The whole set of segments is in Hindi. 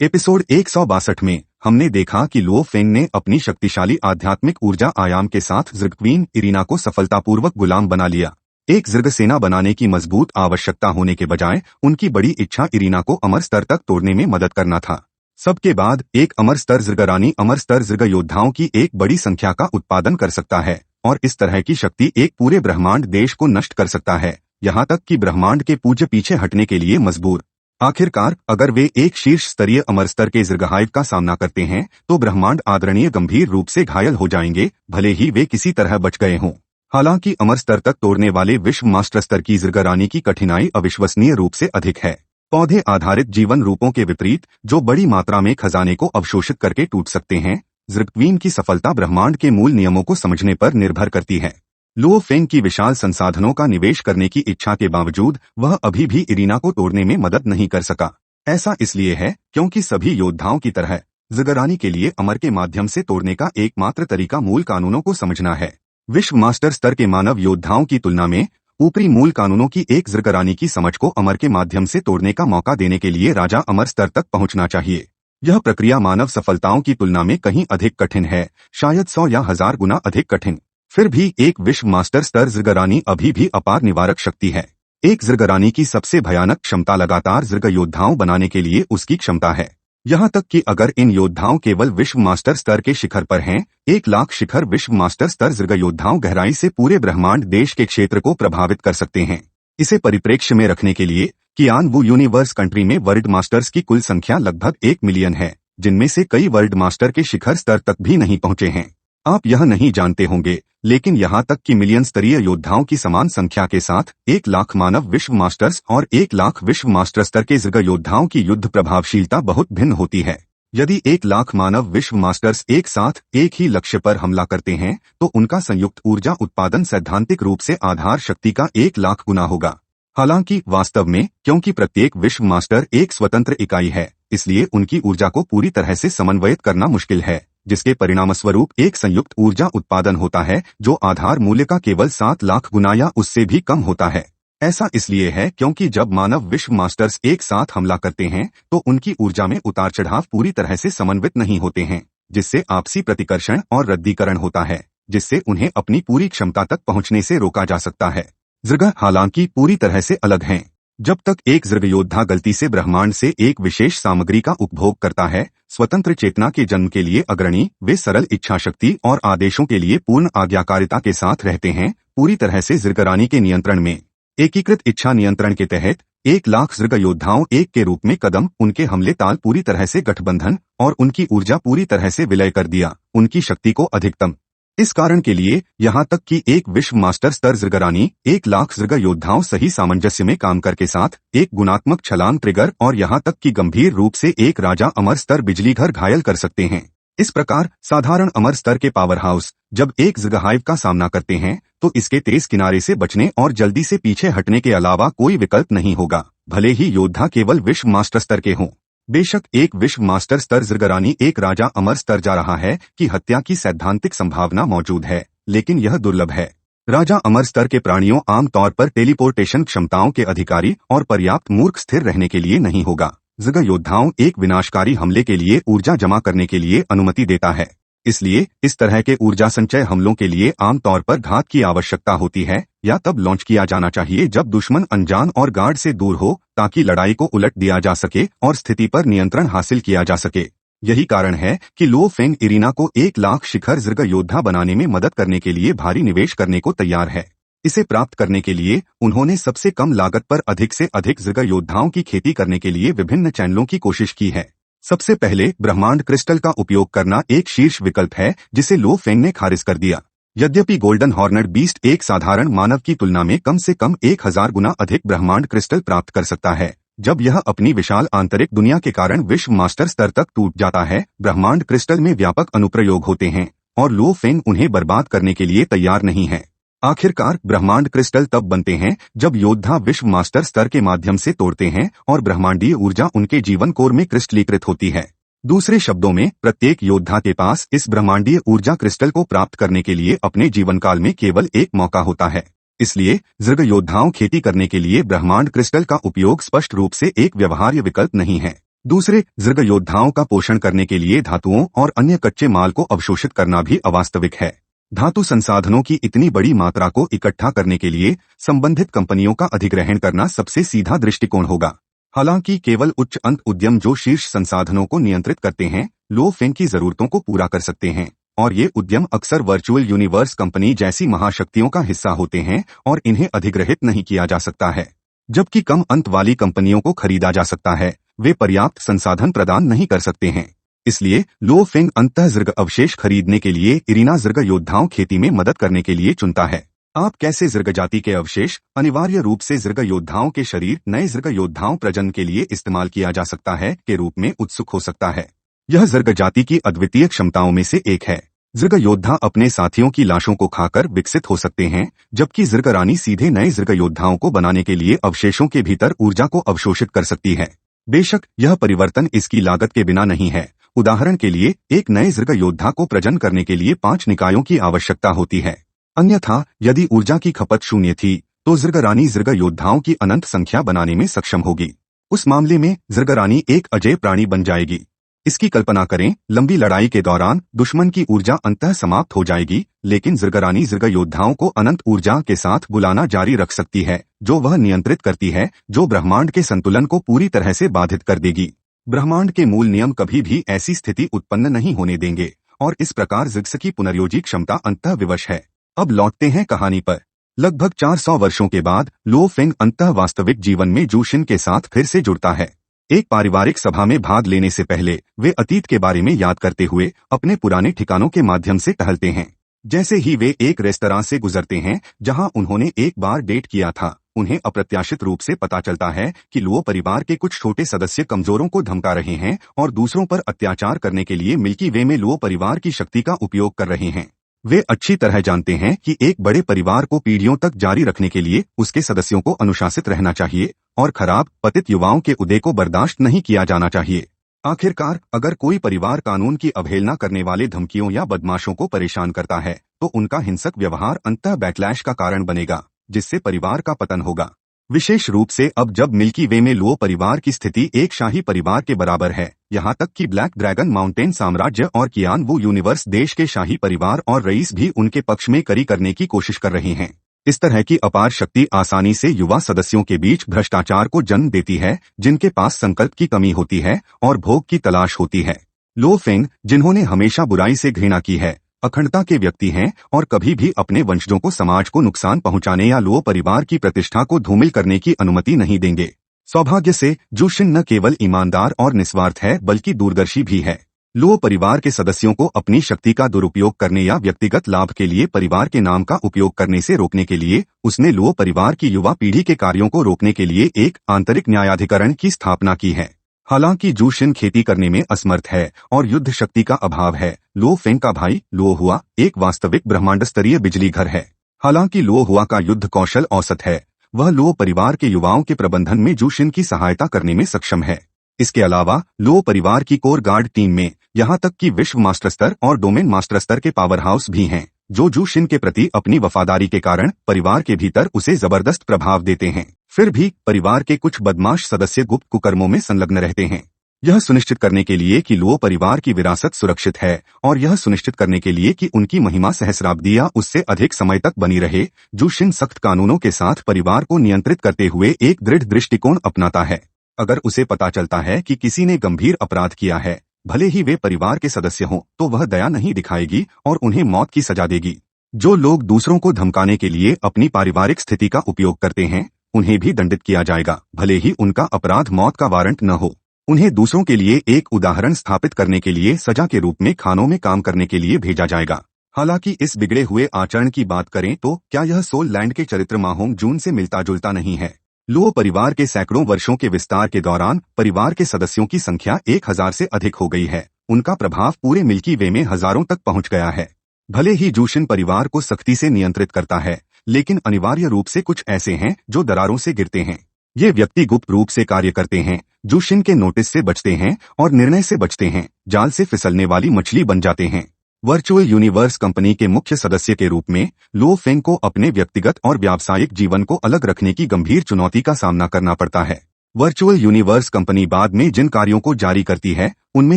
एपिसोड 162 में हमने देखा कि लो फेंग ने अपनी शक्तिशाली आध्यात्मिक ऊर्जा आयाम के साथ ज़िर्ग क्वीन इरीना को सफलतापूर्वक गुलाम बना लिया। एक ज़िर्ग सेना बनाने की मजबूत आवश्यकता होने के बजाय उनकी बड़ी इच्छा इरीना को अमर स्तर तक तोड़ने में मदद करना था। सबके बाद एक अमर स्तर ज़िर्गरानी अमर स्तर ज़िर्ग योद्धाओं की एक बड़ी संख्या का उत्पादन कर सकता है और इस तरह की शक्ति एक पूरे ब्रह्मांड देश को नष्ट कर सकता है, यहाँ तक कि ब्रह्मांड के पूज्य पीछे हटने के लिए मजबूर। आखिरकार अगर वे एक शीर्ष स्तरीय अमर स्तर के ज़िर्गहाइव का सामना करते हैं तो ब्रह्मांड आदरणीय गंभीर रूप से घायल हो जाएंगे, भले ही वे किसी तरह बच गए हों। हालांकि अमर स्तर तक तोड़ने वाले विश्व मास्टर स्तर की ज़िर्गरानी की कठिनाई अविश्वसनीय रूप से अधिक है। पौधे आधारित जीवन रूपों के विपरीत जो बड़ी मात्रा में खजाने को अवशोषित करके टूट सकते हैं, ज़िर्ग क्वीन की सफलता ब्रह्मांड के मूल नियमों को समझने पर निर्भर करती है। लो फेंग की विशाल संसाधनों का निवेश करने की इच्छा के बावजूद वह अभी भी इरीना को तोड़ने में मदद नहीं कर सका। ऐसा इसलिए है क्योंकि सभी योद्धाओं की तरह ज़िर्गरानी के लिए अमर के माध्यम से तोड़ने का एकमात्र तरीका मूल कानूनों को समझना है। विश्व मास्टर स्तर के मानव योद्धाओं की तुलना में ऊपरी मूल कानूनों की एक ज़िर्गरानी की समझ को अमर के माध्यम से तोड़ने का मौका देने के लिए राजा अमर स्तर तक पहुंचना चाहिए। यह प्रक्रिया मानव सफलताओं की तुलना में कहीं अधिक कठिन है, शायद 100 या 1000 गुना अधिक कठिन। फिर भी एक विश्व मास्टर स्तर ज़िर्गरानी अभी भी अपार निवारक शक्ति है। एक ज़िर्गरानी की सबसे भयानक क्षमता लगातार ज़िर्ग योद्धाओं बनाने के लिए उसकी क्षमता है। यहाँ तक कि अगर इन योद्धाओं केवल विश्व मास्टर स्तर के शिखर पर हैं, 1 लाख शिखर विश्व मास्टर स्तर ज़िर्ग योद्धाओं गहराई से पूरे ब्रह्मांड देश के क्षेत्र को प्रभावित कर सकते हैं। इसे परिप्रेक्ष्य में रखने के लिए कियान वू यूनिवर्स कंट्री में वर्ल्ड मास्टर्स की कुल संख्या लगभग 1 मिलियन है, जिनमें से कई वर्ल्ड मास्टर के शिखर स्तर तक भी नहीं पहुंचे हैं। आप यह नहीं जानते होंगे, लेकिन यहाँ तक कि मिलियन स्तरीय योद्धाओं की समान संख्या के साथ 1 लाख मानव विश्व मास्टर्स और 1 लाख विश्व मास्टर स्तर के ज़िर्ग योद्धाओं की युद्ध प्रभावशीलता बहुत भिन्न होती है। यदि 1 लाख मानव विश्व मास्टर्स एक साथ एक ही लक्ष्य पर हमला करते हैं तो उनका संयुक्त ऊर्जा उत्पादन सैद्धांतिक रूप से आधार शक्ति का 1 लाख गुना होगा। हालांकि वास्तव में क्योंकि प्रत्येक विश्व मास्टर एक स्वतंत्र इकाई है, इसलिए उनकी ऊर्जा को पूरी तरह से समन्वयित करना मुश्किल है, जिसके परिणामस्वरूप एक संयुक्त ऊर्जा उत्पादन होता है जो आधार मूल्य का केवल 7 लाख गुना या उससे भी कम होता है। ऐसा इसलिए है क्योंकि जब मानव विश्व मास्टर्स एक साथ हमला करते हैं तो उनकी ऊर्जा में उतार चढ़ाव पूरी तरह से समन्वित नहीं होते हैं, जिससे आपसी प्रतिकर्षण और रद्दीकरण होता है, जिससे उन्हें अपनी पूरी क्षमता तक पहुंचने से रोका जा सकता है। ज़िर्ग हालांकि पूरी तरह से अलग हैं। जब तक एक ज़िर्ग योद्धा गलती से ब्रह्मांड से एक विशेष सामग्री का उपभोग करता है, स्वतंत्र चेतना के जन्म के लिए अग्रणी, वे सरल इच्छा शक्ति और आदेशों के लिए पूर्ण आज्ञाकारिता के साथ रहते हैं, पूरी तरह से ज़िर्गरानी के नियंत्रण में। एकीकृत इच्छा नियंत्रण के तहत 1 लाख ज़िर्ग योद्धाओं एक के रूप में कदम, उनके हमले ताल पूरी तरह से गठबंधन और उनकी ऊर्जा पूरी तरह से विलय कर दिया, उनकी शक्ति को अधिकतम। इस कारण के लिए यहाँ तक कि एक विश्व मास्टर स्तर ज़िर्गरानी 1 लाख ज़िर्ग योद्धाओं सही सामंजस्य में काम करके साथ एक गुणात्मक छलांग ट्रिगर और यहाँ तक कि गंभीर रूप से एक राजा अमर स्तर बिजली घर घायल कर सकते हैं। इस प्रकार साधारण अमर स्तर के पावर हाउस जब एक ज़िर्गहाइव का सामना करते हैं तो इसके तेज किनारे से बचने और जल्दी से पीछे हटने के अलावा कोई विकल्प नहीं होगा, भले ही योद्धा केवल विश्व मास्टर स्तर के हों। बेशक एक विश्व मास्टर स्तर ज़िर्गरानी एक राजा अमर स्तर जा रहा है कि हत्या की सैद्धांतिक संभावना मौजूद है, लेकिन यह दुर्लभ है। राजा अमर स्तर के प्राणियों आमतौर पर टेलीपोर्टेशन क्षमताओं के अधिकारी और पर्याप्त मूर्ख स्थिर रहने के लिए नहीं होगा। ज़िर्ग योद्धाओं एक विनाशकारी हमले के लिए ऊर्जा जमा करने के लिए अनुमति देता है, इसलिए इस तरह के ऊर्जा संचय हमलों के लिए आमतौर पर घात की आवश्यकता होती है या तब लॉन्च किया जाना चाहिए जब दुश्मन अनजान और गार्ड से दूर हो, ताकि लड़ाई को उलट दिया जा सके और स्थिति पर नियंत्रण हासिल किया जा सके। यही कारण है कि लो फेंग इरीना को 1 लाख शिखर ज़िर्ग योद्धा बनाने में मदद करने के लिए भारी निवेश करने को तैयार है। इसे प्राप्त करने के लिए उन्होंने सबसे कम लागत पर अधिक से अधिक ज़िर्ग योद्धाओं की खेती करने के लिए विभिन्न चैनलों की कोशिश की है। सबसे पहले ब्रह्मांड क्रिस्टल का उपयोग करना एक शीर्ष विकल्प है, जिसे लो फेंग ने खारिज कर दिया। यद्यपि गोल्डन हॉर्नेड बीस्ट एक साधारण मानव की तुलना में कम से कम 1000 गुना अधिक ब्रह्मांड क्रिस्टल प्राप्त कर सकता है, जब यह अपनी विशाल आंतरिक दुनिया के कारण विश्व मास्टर स्तर तक टूट जाता है, ब्रह्मांड क्रिस्टल में व्यापक अनुप्रयोग होते हैं और लो फेंग उन्हें बर्बाद करने के लिए तैयार नहीं है। आखिरकार ब्रह्मांड क्रिस्टल तब बनते हैं जब योद्धा विश्व मास्टर स्तर के माध्यम से तोड़ते हैं और ब्रह्मांडीय ऊर्जा उनके जीवन कोर में क्रिस्टलीकृत होती है। दूसरे शब्दों में प्रत्येक योद्धा के पास इस ब्रह्मांडीय ऊर्जा क्रिस्टल को प्राप्त करने के लिए अपने जीवन काल में केवल एक मौका होता है। इसलिए ज़िर्ग योद्धाओं खेती करने के लिए ब्रह्मांड क्रिस्टल का उपयोग स्पष्ट रूप से एक व्यवहार्य विकल्प नहीं है। दूसरे, ज़िर्ग योद्धाओं का पोषण करने के लिए धातुओं और अन्य कच्चे माल को अवशोषित करना भी अवास्तविक है। धातु संसाधनों की इतनी बड़ी मात्रा को इकट्ठा करने के लिए संबंधित कंपनियों का अधिग्रहण करना सबसे सीधा दृष्टिकोण होगा। हालांकि केवल उच्च अंत उद्यम जो शीर्ष संसाधनों को नियंत्रित करते हैं, लो फेंग की जरूरतों को पूरा कर सकते हैं, और ये उद्यम अक्सर वर्चुअल यूनिवर्स कंपनी जैसी महाशक्तियों का हिस्सा होते हैं और इन्हें अधिग्रहित नहीं किया जा सकता है। जबकि कम अंत वाली कंपनियों को खरीदा जा सकता है, वे पर्याप्त संसाधन प्रदान नहीं कर सकते हैं। इसलिए लो फेंग अंतः ज़िर्ग अवशेष खरीदने के लिए इरीना ज़िर्ग योद्धाओं खेती में मदद करने के लिए चुनता है। आप कैसे ज़िर्ग जाति के अवशेष अनिवार्य रूप से ज़िर्ग योद्धाओं के शरीर नए ज़िर्ग योद्धाओं प्रजनन के लिए इस्तेमाल किया जा सकता है के रूप में उत्सुक हो सकता है। यह ज़िर्ग जाति की अद्वितीय क्षमताओं में से एक है। ज़िर्ग योद्धा अपने साथियों की लाशों को खाकर विकसित हो सकते हैं, जबकि ज़िर्ग रानी सीधे नए ज़िर्ग योद्धाओं को बनाने के लिए अवशेषों के भीतर ऊर्जा को अवशोषित कर सकती है। बेशक यह परिवर्तन इसकी लागत के बिना नहीं है। उदाहरण के लिए एक नए ज़िर्ग योद्धा को प्रजनन करने के लिए 5 निकायों की आवश्यकता होती है। अन्यथा यदि ऊर्जा की खपत शून्य थी तो ज़िर्ग रानी ज़िर्ग योद्धाओं की अनंत संख्या बनाने में सक्षम होगी। उस मामले में ज़िर्ग रानी एक अजेय प्राणी बन जाएगी। इसकी कल्पना करें, लंबी लड़ाई के दौरान दुश्मन की ऊर्जा अंततः समाप्त हो जाएगी, लेकिन ज़िर्ग रानी ज़िर्ग योद्धाओं को अनंत ऊर्जा के साथ बुलाना जारी रख सकती है, जो वह नियंत्रित करती है, जो ब्रह्मांड के संतुलन को पूरी तरह से बाधित कर देगी। ब्रह्मांड के मूल नियम कभी भी ऐसी स्थिति उत्पन्न नहीं होने देंगे, और इस प्रकार ज़िग्स की पुनर्योजी क्षमता अंततः विवश है। अब लौटते हैं कहानी पर। लगभग 400 वर्षों के बाद लो फेंग अंततः वास्तविक जीवन में जूशिन के साथ फिर से जुड़ता है। एक पारिवारिक सभा में भाग लेने से पहले वे अतीत के बारे में याद करते हुए अपने पुराने ठिकानों के माध्यम से टहलते हैं। जैसे ही वे एक रेस्तरां से गुजरते हैं जहां उन्होंने एक बार डेट किया था, उन्हें अप्रत्याशित रूप से पता चलता है कि लुओ परिवार के कुछ छोटे सदस्य कमजोरों को धमका रहे हैं और दूसरों पर अत्याचार करने के लिए मिल्की वे में लुओ परिवार की शक्ति का उपयोग कर रहे हैं। वे अच्छी तरह जानते हैं कि एक बड़े परिवार को पीढ़ियों तक जारी रखने के लिए उसके सदस्यों को अनुशासित रहना चाहिए और खराब पतित युवाओं के उदय को बर्दाश्त नहीं किया जाना चाहिए। आखिरकार अगर कोई परिवार कानून की अवहेलना करने वाले धमकियों या बदमाशों को परेशान करता है तो उनका हिंसक व्यवहार अंततः बैकलैश का कारण बनेगा, जिससे परिवार का पतन होगा। विशेष रूप से अब जब मिल्की वे में लुओ परिवार की स्थिति एक शाही परिवार के बराबर है, यहाँ तक कि ब्लैक ड्रैगन माउंटेन साम्राज्य और कियान वू यूनिवर्स देश के शाही परिवार और रईस भी उनके पक्ष में करी करने की कोशिश कर रहे हैं। इस तरह की अपार शक्ति आसानी से युवा सदस्यों के बीच भ्रष्टाचार को जन्म देती है, जिनके पास संकल्प की कमी होती है और भोग की तलाश होती है। लो फेंग, जिन्होंने हमेशा बुराई से घृणा की है, अखंडता के व्यक्ति हैं और कभी भी अपने वंशजों को समाज को नुकसान पहुंचाने या लुओ परिवार की प्रतिष्ठा को धूमिल करने की अनुमति नहीं देंगे। सौभाग्य से जूशिन न केवल ईमानदार और निस्वार्थ है बल्कि दूरदर्शी भी है। लुओ परिवार के सदस्यों को अपनी शक्ति का दुरुपयोग करने या व्यक्तिगत लाभ के लिए परिवार के नाम का उपयोग करने से रोकने के लिए उसने लुओ परिवार की युवा पीढ़ी के कार्यों को रोकने के लिए एक आंतरिक न्यायाधिकरण की स्थापना की है। हालांकि जूशिन खेती करने में असमर्थ है और युद्ध शक्ति का अभाव है, लो फेंग का भाई लुओ हुआ एक वास्तविक ब्रह्मांड स्तरीय बिजली घर है। हालांकि लुओ हुआ का युद्ध कौशल औसत है, वह लुओ परिवार के युवाओं के प्रबंधन में जूशिन की सहायता करने में सक्षम है। इसके अलावा लुओ परिवार की कोर गार्ड टीम में यहाँ तक कि विश्व मास्टर स्तर और डोमेन मास्टर स्तर के पावर हाउस भी हैं, जो जूशिन के प्रति अपनी वफादारी के कारण परिवार के भीतर उसे जबरदस्त प्रभाव देते हैं। फिर भी परिवार के कुछ बदमाश सदस्य गुप्त कुकर्मों में संलग्न रहते हैं। यह सुनिश्चित करने के लिए कि लुओ परिवार की विरासत सुरक्षित है और यह सुनिश्चित करने के लिए कि उनकी महिमा सहस्राब्दी या उससे अधिक समय तक बनी रहे, जूशिन सख्त कानूनों के साथ परिवार को नियंत्रित करते हुए एक दृढ़ दृष्टिकोण अपनाता है। अगर उसे पता चलता है कि किसी ने गंभीर अपराध किया है, भले ही वे परिवार के सदस्य हों, तो वह दया नहीं दिखाएगी और उन्हें मौत की सजा देगी। जो लोग दूसरों को धमकाने के लिए अपनी पारिवारिक स्थिति का उपयोग करते हैं, उन्हें भी दंडित किया जाएगा, भले ही उनका अपराध मौत का वारंट न हो। उन्हें दूसरों के लिए एक उदाहरण स्थापित करने के लिए सजा के रूप में खानों में काम करने के लिए भेजा जाएगा। हालांकि इस बिगड़े हुए आचरण की बात करें तो क्या यह सोल लैंड के चरित्र माहोंग जून से मिलता जुलता नहीं है। लुओ परिवार के सैकड़ों वर्षों के विस्तार के दौरान परिवार के सदस्यों की संख्या 1000 से अधिक हो गई है। उनका प्रभाव पूरे मिल्की वे में हजारों तक पहुंच गया है। भले ही जूशिन परिवार को सख्ती से नियंत्रित करता है, लेकिन अनिवार्य रूप से कुछ ऐसे हैं जो दरारों से गिरते हैं। ये व्यक्ति गुप्त रूप से कार्य करते हैं, जूशिन के नोटिस से बचते हैं और निर्णय से बचते हैं, जाल से फिसलने वाली मछली बन जाते हैं। वर्चुअल यूनिवर्स कंपनी के मुख्य सदस्य के रूप में लो फेंग को अपने व्यक्तिगत और व्यावसायिक जीवन को अलग रखने की गंभीर चुनौती का सामना करना पड़ता है। वर्चुअल यूनिवर्स कंपनी बाद में जिन कार्यों को जारी करती है उनमें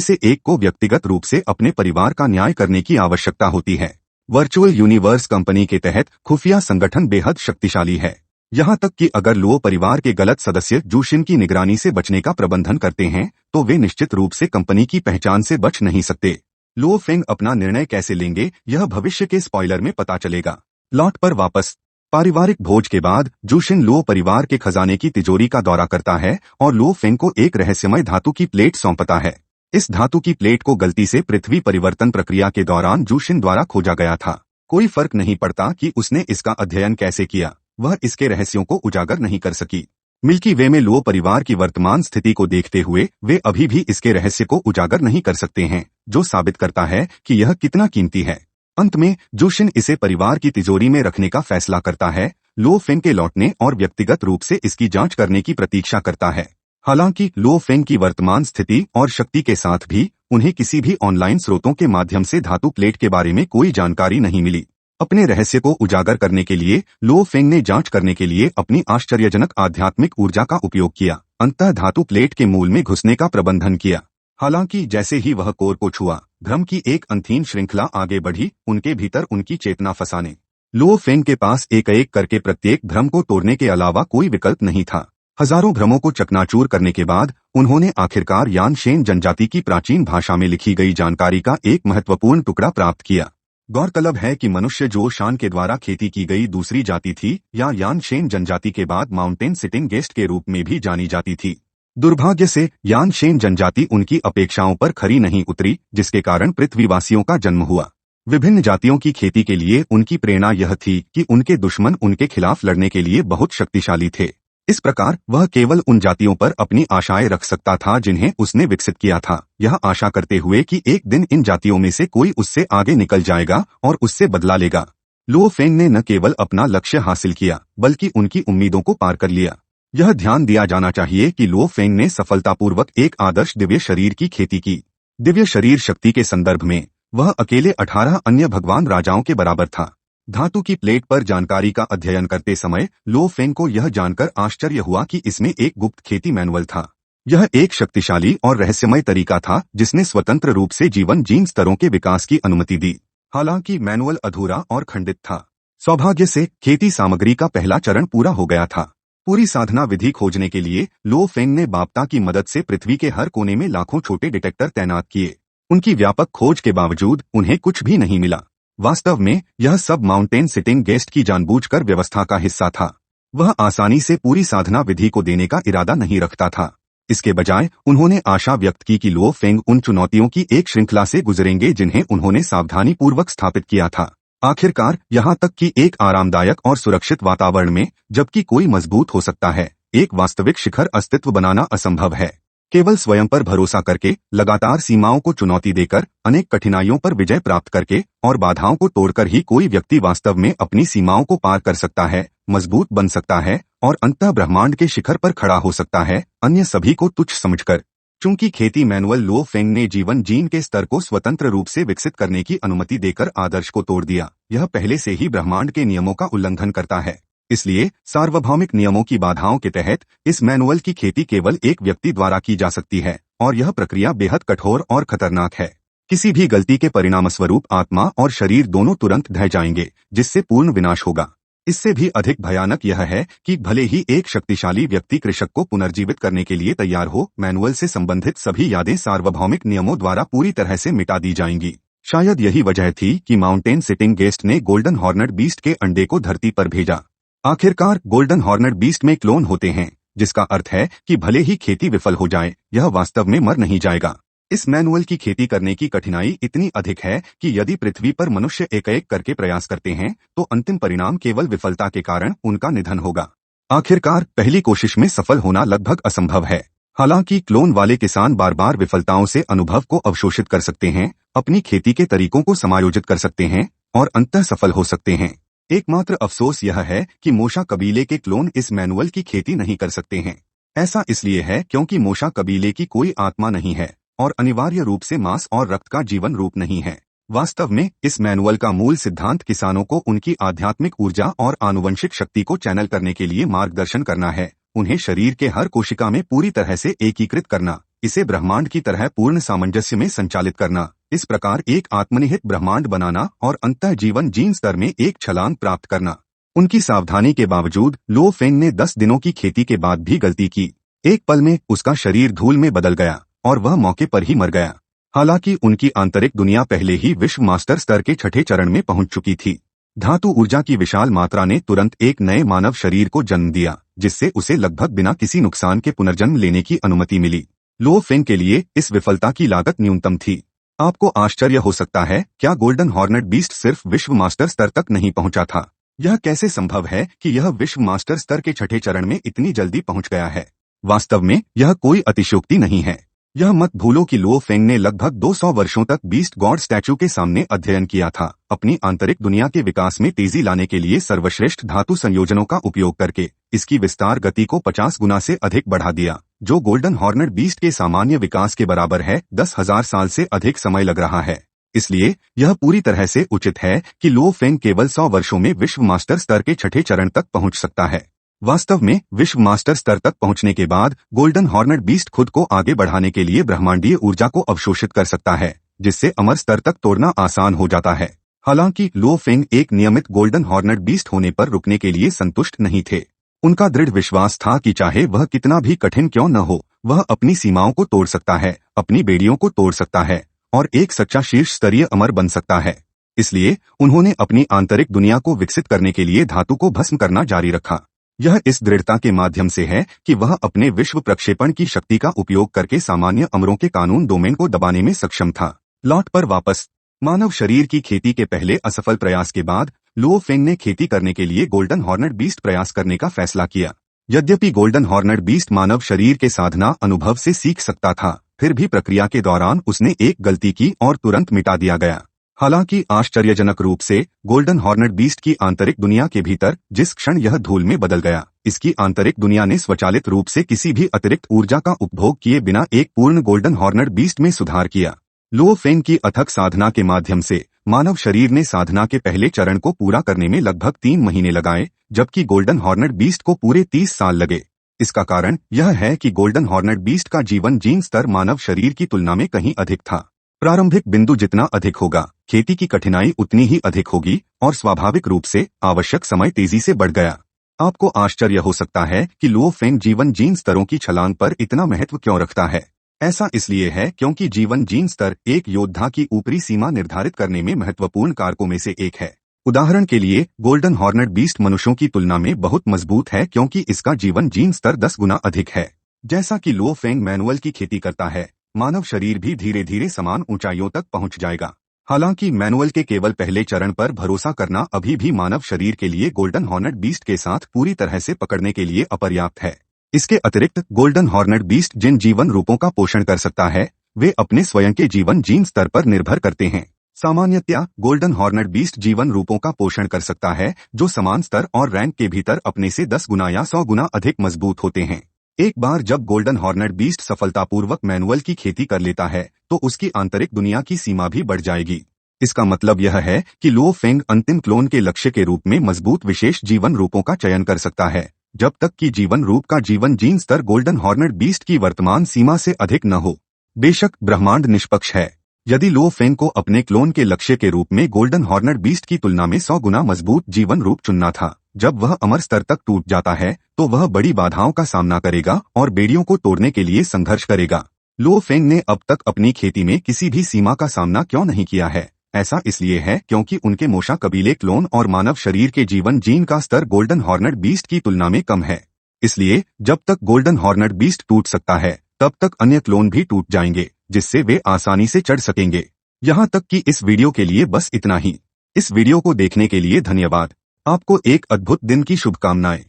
से एक को व्यक्तिगत रूप से अपने परिवार का न्याय करने की आवश्यकता होती है। वर्चुअल यूनिवर्स कंपनी के तहत खुफिया संगठन बेहद शक्तिशाली है। यहाँ तक कि अगर लुओ परिवार के गलत सदस्य जूशिन की निगरानी से बचने का प्रबंधन करते हैं तो वे निश्चित रूप से कंपनी की पहचान से बच नहीं सकते। लुओ फेंग अपना निर्णय कैसे लेंगे यह भविष्य के स्पॉइलर में पता चलेगा। लॉट पर वापस। पारिवारिक भोज के बाद जूशिन लुओ परिवार के खजाने की तिजोरी का दौरा करता है और लुओ फेंग को एक रहस्यमय धातु की प्लेट सौंपता है। इस धातु की प्लेट को गलती से पृथ्वी परिवर्तन प्रक्रिया के दौरान जूशिन द्वारा खोजा गया था। कोई फर्क नहीं पड़ता कि उसने इसका अध्ययन कैसे किया, वह इसके रहस्यों को उजागर नहीं कर सकी। मिल्की वे में लुओ परिवार की वर्तमान स्थिति को देखते हुए वे अभी भी इसके रहस्य को उजागर नहीं कर सकते हैं, जो साबित करता है कि यह कितना कीमती है। अंत में जूशिन इसे परिवार की तिजोरी में रखने का फैसला करता है। लुओ फेंग के लौटने और व्यक्तिगत रूप से इसकी जांच करने की प्रतीक्षा करता है। हालांकि लुओ फेंग की वर्तमान स्थिति और शक्ति के साथ भी उन्हें किसी भी ऑनलाइन स्रोतों के माध्यम से धातु प्लेट के बारे में कोई जानकारी नहीं मिली। अपने रहस्य को उजागर करने के लिए लुओ फेंग ने जांच करने के लिए अपनी आश्चर्यजनक आध्यात्मिक ऊर्जा का उपयोग किया। अंततः धातु प्लेट के मूल में घुसने का प्रबंधन किया। हालांकि जैसे ही वह कोर को छुआ, भ्रम की एक अंतहीन श्रृंखला आगे बढ़ी, उनके भीतर उनकी चेतना फंसाने। लुओ फेंग के पास एक एक करके प्रत्येक भ्रम को तोड़ने के अलावा कोई विकल्प नहीं था। हजारों भ्रमों को चकनाचूर करने के बाद उन्होंने आखिरकार यान शेन जनजाति की प्राचीन भाषा में लिखी गई जानकारी का एक महत्वपूर्ण टुकड़ा प्राप्त किया। गौरतलब है कि मनुष्य जो शान के द्वारा खेती की गई दूसरी जाति थी या यान शेन जनजाति के बाद माउंटेन सिटिंग गेस्ट के रूप में भी जानी जाती थी। दुर्भाग्य से यान शेन जनजाति उनकी अपेक्षाओं पर खरी नहीं उतरी, जिसके कारण पृथ्वीवासियों का जन्म हुआ। विभिन्न जातियों की खेती के लिए उनकी प्रेरणा यह थी कि उनके दुश्मन उनके खिलाफ लड़ने के लिए बहुत शक्तिशाली थे। इस प्रकार वह केवल उन जातियों पर अपनी आशाएं रख सकता था जिन्हें उसने विकसित किया था, यह आशा करते हुए कि एक दिन इन जातियों में से कोई उससे आगे निकल जाएगा और उससे बदला लेगा। लुओ फेंग ने न केवल अपना लक्ष्य हासिल किया बल्कि उनकी उम्मीदों को पार कर लिया। यह ध्यान दिया जाना चाहिए कि लुओ फेंग ने सफलतापूर्वक एक आदर्श दिव्य शरीर की खेती की। दिव्य शरीर शक्ति के संदर्भ में वह अकेले 18 अन्य भगवान राजाओं के बराबर था। धातु की प्लेट पर जानकारी का अध्ययन करते समय लुओ फेंग को यह जानकर आश्चर्य हुआ कि इसमें एक गुप्त खेती मैनुअल था। यह एक शक्तिशाली और रहस्यमय तरीका था जिसने स्वतंत्र रूप से जीवन जीन स्तरों के विकास की अनुमति दी। हालांकि मैनुअल अधूरा और खंडित था। सौभाग्य से खेती सामग्री का पहला चरण पूरा हो गया था। पूरी साधना विधि खोजने के लिए लुओ फेंग ने बाप्ता की मदद से पृथ्वी के हर कोने में लाखों छोटे डिटेक्टर तैनात किए। उनकी व्यापक खोज के बावजूद उन्हें कुछ भी नहीं मिला। वास्तव में यह सब माउंटेन सिटिंग गेस्ट की जानबूझकर व्यवस्था का हिस्सा था। वह आसानी से पूरी साधना विधि को देने का इरादा नहीं रखता था। इसके बजाय उन्होंने आशा व्यक्त की कि लुओ फेंग उन चुनौतियों की एक श्रृंखला से गुजरेंगे जिन्हें उन्होंने सावधानी पूर्वक स्थापित किया था। आखिरकार यहाँ तक कि एक आरामदायक और सुरक्षित वातावरण में, जबकि कोई मजबूत हो सकता है, एक वास्तविक शिखर अस्तित्व बनाना असंभव है। केवल स्वयं पर भरोसा करके, लगातार सीमाओं को चुनौती देकर, अनेक कठिनाइयों पर विजय प्राप्त करके और बाधाओं को तोड़कर ही कोई व्यक्ति वास्तव में अपनी सीमाओं को पार कर सकता है, मजबूत बन सकता है और अंततः ब्रह्मांड के शिखर पर खड़ा हो सकता है, अन्य सभी को तुच्छ समझकर। चूंकि खेती मैनुअल लुओ फेंग ने जीवन जीन के स्तर को स्वतंत्र रूप से विकसित करने की अनुमति देकर आदर्श को तोड़ दिया, यह पहले से ही ब्रह्मांड के नियमों का उल्लंघन करता है। इसलिए सार्वभौमिक नियमों की बाधाओं के तहत इस मैनुअल की खेती केवल एक व्यक्ति द्वारा की जा सकती है और यह प्रक्रिया बेहद कठोर और खतरनाक है। किसी भी गलती के परिणामस्वरूप आत्मा और शरीर दोनों तुरंत ढह जाएंगे, जिससे पूर्ण विनाश होगा। इससे भी अधिक भयानक यह है कि भले ही एक शक्तिशाली व्यक्ति कृषक को पुनर्जीवित करने के लिए तैयार हो, मैनुअल से संबंधित सभी यादें सार्वभौमिक नियमों द्वारा पूरी तरह से मिटा दी जाएंगी। शायद यही वजह थी कि माउंटेन सिटिंग गेस्ट ने गोल्डन हॉर्नेट बीस्ट के अंडे को धरती पर भेजा। आखिरकार गोल्डन हॉर्नेट बीस्ट में क्लोन होते हैं, जिसका अर्थ है कि भले ही खेती विफल हो जाए, यह वास्तव में मर नहीं जाएगा। इस मैनुअल की खेती करने की कठिनाई इतनी अधिक है कि यदि पृथ्वी पर मनुष्य एक एक करके प्रयास करते हैं तो अंतिम परिणाम केवल विफलता के कारण उनका निधन होगा। आखिरकार पहली कोशिश में सफल होना लगभग असंभव है। हालांकि क्लोन वाले किसान बार बार विफलताओं से अनुभव को अवशोषित कर सकते हैं, अपनी खेती के तरीकों को समायोजित कर सकते हैं और अंततः सफल हो सकते हैं। एकमात्र अफसोस यह है कि मोशा कबीले के क्लोन इस मैनुअल की खेती नहीं कर सकते हैं। ऐसा इसलिए है क्योंकि मोशा कबीले की कोई आत्मा नहीं है और अनिवार्य रूप से मांस और रक्त का जीवन रूप नहीं है। वास्तव में इस मैनुअल का मूल सिद्धांत किसानों को उनकी आध्यात्मिक ऊर्जा और आनुवंशिक शक्ति को चैनल करने के लिए मार्गदर्शन करना है उन्हें शरीर के हर कोशिका में पूरी तरह से एकीकृत करना, इसे ब्रह्मांड की तरह पूर्ण सामंजस्य में संचालित करना, इस प्रकार एक आत्मनिहित ब्रह्मांड बनाना और अंतः जीवन जीन स्तर में एक छलांग प्राप्त करना। उनकी सावधानी के बावजूद लो फेंग ने 10 दिनों की खेती के बाद भी गलती की। एक पल में उसका शरीर धूल में बदल गया और वह मौके पर ही मर गया। हालांकि उनकी आंतरिक दुनिया पहले ही विश्व मास्टर स्तर के छठे चरण में पहुंच चुकी थी। धातु ऊर्जा की विशाल मात्रा ने तुरंत एक नए मानव शरीर को जन्म दिया, जिससे उसे लगभग बिना किसी नुकसान के पुनर्जन्म लेने की अनुमति मिली। लो फेंग के लिए इस विफलता की लागत न्यूनतम थी। आपको आश्चर्य हो सकता है, क्या गोल्डन हॉर्नेट बीस्ट सिर्फ विश्व मास्टर स्तर तक नहीं पहुंचा था? यह कैसे संभव है कि यह विश्व मास्टर स्तर के छठे चरण में इतनी जल्दी पहुंच गया है? वास्तव में यह कोई अतिशयोक्ति नहीं है। यह मत भूलो कि लो फेंग ने लगभग 200 वर्षों तक बीस्ट गॉड स्टैचू के सामने अध्ययन किया था, अपनी आंतरिक दुनिया के विकास में तेजी लाने के लिए सर्वश्रेष्ठ धातु संयोजनों का उपयोग करके इसकी विस्तार गति को 50 गुना से अधिक बढ़ा दिया, जो गोल्डन हॉर्नेट बीस्ट के सामान्य विकास के बराबर है। 10,000 साल से अधिक समय लग रहा है। इसलिए यह पूरी तरह से उचित है कि लो फेंग केवल 100 वर्षों में विश्व मास्टर स्तर के छठे चरण तक पहुंच सकता है। वास्तव में विश्व मास्टर स्तर तक पहुंचने के बाद गोल्डन हॉर्नेट बीस्ट खुद को आगे बढ़ाने के लिए ब्रह्मांडीय ऊर्जा को अवशोषित कर सकता है, जिससे अमर स्तर तक तोड़ना आसान हो जाता है। हालांकि लो फेंग एक नियमित गोल्डन हॉर्नेट बीस्ट होने पर रुकने के लिए संतुष्ट नहीं थे। उनका दृढ़ विश्वास था कि चाहे वह कितना भी कठिन क्यों न हो, वह अपनी सीमाओं को तोड़ सकता है, अपनी बेड़ियों को तोड़ सकता है और एक सच्चा शीर्ष स्तरीय अमर बन सकता है। इसलिए उन्होंने अपनी आंतरिक दुनिया को विकसित करने के लिए धातु को भस्म करना जारी रखा। यह इस दृढ़ता के माध्यम से है कि वह अपने विश्व प्रक्षेपण की शक्ति का उपयोग करके सामान्य अमरों के कानून डोमेन को दबाने में सक्षम था। लॉट पर वापस। मानव शरीर की खेती के पहले असफल प्रयास के बाद लो फेंग ने खेती करने के लिए गोल्डन हॉर्नेट बीस्ट प्रयास करने का फैसला किया। यद्यपि गोल्डन हॉर्नेट बीस्ट मानव शरीर के साधना अनुभव से सीख सकता था, फिर भी प्रक्रिया के दौरान उसने एक गलती की और तुरंत मिटा दिया गया। हालांकि आश्चर्यजनक रूप से गोल्डन हॉर्नेट बीस्ट की आंतरिक दुनिया के भीतर जिस क्षण यह धूल में बदल गया, इसकी आंतरिक दुनिया ने स्वचालित रूप से किसी भी अतिरिक्त ऊर्जा का उपभोग किए बिना एक पूर्ण गोल्डन हॉर्नेट बीस्ट में सुधार किया। लो फेंग की अथक साधना के माध्यम से मानव शरीर ने साधना के पहले चरण को पूरा करने में लगभग 3 महीने लगाए, जबकि गोल्डन हॉर्नेट बीस्ट को पूरे 30 साल लगे। इसका कारण यह है कि गोल्डन हॉर्नेट बीस्ट का जीवन जीन स्तर मानव शरीर की तुलना में कहीं अधिक था। प्रारंभिक बिंदु जितना अधिक होगा, खेती की कठिनाई उतनी ही अधिक होगी और स्वाभाविक रूप से आवश्यक समय तेजी से बढ़ गया। आपको आश्चर्य हो सकता है कि लो फेंग जीवन जीन स्तरों की छलांग पर इतना महत्व क्यों रखता है। ऐसा इसलिए है क्योंकि जीवन जीन स्तर एक योद्धा की ऊपरी सीमा निर्धारित करने में महत्वपूर्ण कारकों में से एक है। उदाहरण के लिए गोल्डन हॉर्नेट बीस्ट मनुष्यों की तुलना में बहुत मजबूत है क्योंकि इसका जीवन जीन स्तर 10 गुना अधिक है। जैसा कि लो फेंग मैनुअल की खेती करता है, मानव शरीर भी धीरे धीरे समान ऊंचाइयों तक पहुंच जाएगा। हालांकि मैनुअल के केवल पहले चरण पर भरोसा करना अभी भी मानव शरीर के लिए गोल्डन हॉर्नेट बीस्ट के साथ पूरी तरह से पकड़ने के लिए अपर्याप्त है। इसके अतिरिक्त गोल्डन हॉर्नेट बीस्ट जिन जीवन रूपों का पोषण कर सकता है, वे अपने स्वयं के जीवन जीन स्तर पर निर्भर करते हैं। सामान्यतया गोल्डन हॉर्नेट बीस्ट जीवन रूपों का पोषण कर सकता है जो समान स्तर और रैंक के भीतर अपने से 10 गुना या 100 गुना अधिक मजबूत होते हैं। एक बार जब गोल्डन हॉर्नेट बीस्ट सफलतापूर्वक मैनुअल की खेती कर लेता है, तो उसकी आंतरिक दुनिया की सीमा भी बढ़ जाएगी। इसका मतलब यह है कि लो फेंग अंतिम क्लोन के लक्ष्य के रूप में मजबूत विशेष जीवन रूपों का चयन कर सकता है, जब तक कि जीवन रूप का जीवन जीन स्तर गोल्डन हॉर्नेट बीस्ट की वर्तमान सीमा से अधिक न हो। बेशक ब्रह्मांड निष्पक्ष है। यदि लो फेंग को अपने क्लोन के लक्ष्य के रूप में गोल्डन हॉर्नेट बीस्ट की तुलना में 100 गुना मजबूत जीवन रूप चुनना था, जब वह अमर स्तर तक टूट जाता है तो वह बड़ी बाधाओं का सामना करेगा और बेड़ियों को तोड़ने के लिए संघर्ष करेगा। लो फेंग ने अब तक अपनी खेती में किसी भी सीमा का सामना क्यों नहीं किया है? ऐसा इसलिए है क्योंकि उनके मोशा कबीले क्लोन और मानव शरीर के जीवन जीन का स्तर गोल्डन हॉर्नेट बीस्ट की तुलना में कम है। इसलिए जब तक गोल्डन हॉर्नेट बीस्ट टूट सकता है, तब तक अन्य क्लोन भी टूट जाएंगे, जिससे वे आसानी से चढ़ सकेंगे। यहाँ तक कि इस वीडियो के लिए बस इतना ही। इस वीडियो को देखने के लिए धन्यवाद। आपको एक अद्भुत दिन की शुभकामनाएं।